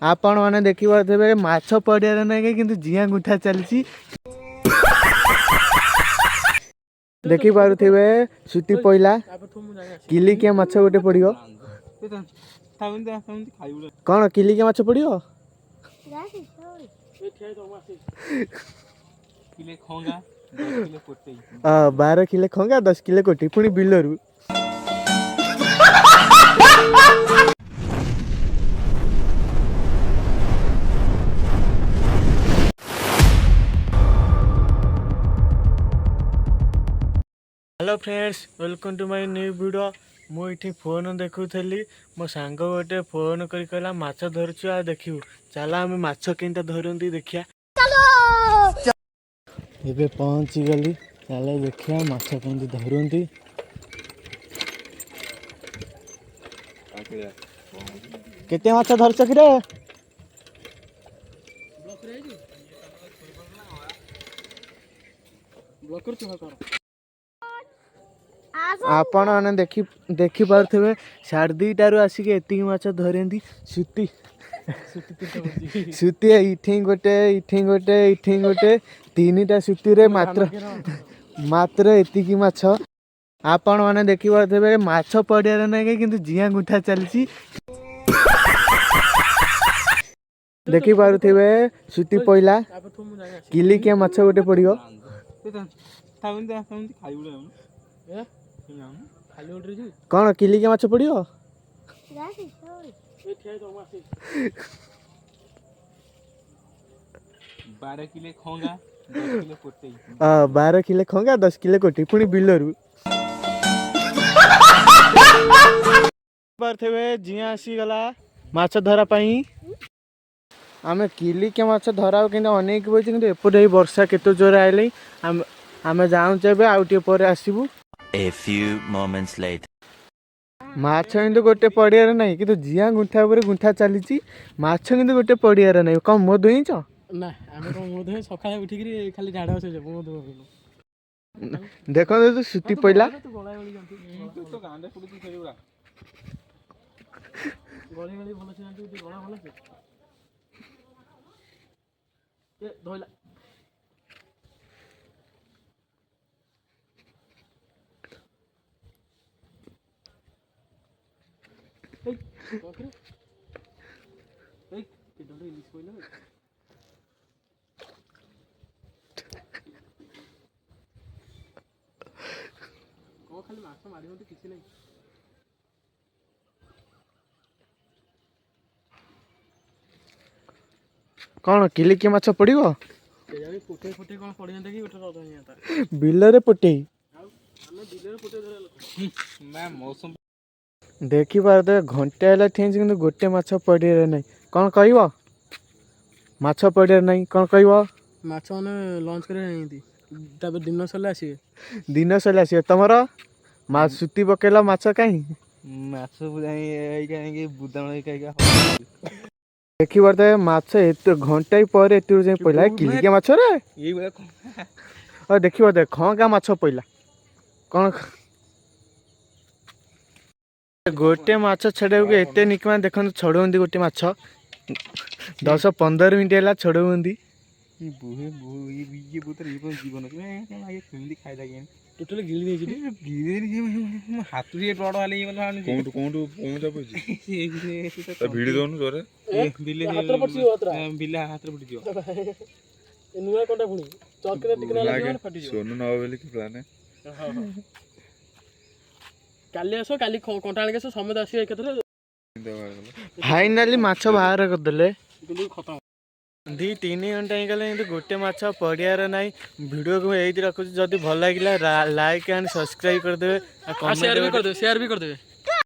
आपण मैंने देखिए माछ पड़िया नहीं कि जिया गुंठा चलती देखी पारे सुती पइला किलिकिया माछ गोटे पड़ो कौन किलिकिया माछ पड़ो 12 किलो खंगा 10 किलो कोटी पुणी बिलरू hello friends welcome to my new video मुझे फोन देखुली मो सांग गोटे फोन कर कहला माछ धरचु आ देखियो चला आम माछ केनता धरती देखिया एबे पहुंची गली चले देखिया माछ केनती धरती केते माछ धरछ कि रे आपण मैंने देखी पारे 2:30 आसिक एति माछ धरती सुती सुती इठी गोटे 3टा सुती रे मात्र एतिकी माछ आपण मैंने देखी पारे माछ पड़िया नहीं कि जिया गुंठा चलती देखी पारे सुती पइला किलिकिया माछ गोटे पड़ो कौन किलिकिया माछ पड़ो 12 किलो खंगा 10 किलो कोटी पुणी बिलरू जिया आसीगला माछ धरा आमे किलिकिया माछ धरा कि अनेक बचे कि एपटे वर्षा केते जोर आइले आमे जाऊँ एबे आउ टे पर आसीबू A few moments later. माछ किंतु गोटे पड़ियार नहीं कि जिया गुंठा पर गुंठा चली माछ किंतु गोटे पड़ियार नहीं कम मुह धुईच ना आमे को मुह धुई सकाळे उठिकरी खाली झाडा बसे जे मुह धुई देखो तो सुती पइला तू गळा गळी जानती तो गांडे पुडती खेलिबा गळी गळी भलो छै जानती गळा भलो छै ए धोइला कोकरे ए ते डोले इलिस कोइला को खाली माछ मारी होते किछि नै कौन किलिकिया माछ पड़ो ते जानी फुटे फुटे कोन पड़ी जानता कि गोटे रद हियाता बिल रे पटेई हमें बिल रे फुटे धरे लोक मैं मौसम देखी पारे घंटे है ठीक कि गोटे माछ पड़िया नहीं कौन कह माछ पड़िया नहीं कौन कह माछ माने लंच करे नहीं तब दिन सले आसीबे दिन सारे आस तुमर माछ सुती पकेला माछ कहीं माछ बुझाई बुदाण देखी पारे माछ एत घंटे पर एत पड़ा किलिकिया माछ रे और देखी पारे खंगा माछ पड़ा कौन गोटे माछ छड़ा एत निकमा देखते छड़ौती गोटे माछ 10-15 मिनट है छड़ौती टोटल गिली हाथ ଭିଡି ଦଉନୁ ଜୋରେ ବିଲା ହାତରେ ପଡିଯିବ ନୂଆ କଣ୍ଟା ପୁଣି ଚରକରେ ଟିକେ ଲାଗିବ ଫାଟିଯିବ ସୋନୁ ନବ ବୋଲି କି ପ୍ଲାନ୍ କାଲି ଆସ କାଲି କଣ୍ଟା ଆଣିକି ଆସ ସମସ୍ତେ ଆସିବେ ଏକାଥରେ फाइनाली माछ बाहर करदे खत्म 2-3 घंटा ହେଇଗଲେ गोटे माछ पड़ियार नाई वीडियो को यही रखुच्छी जदि भल लगे लाइक एंड सब्सक्राइब करदे शेयर भी करदे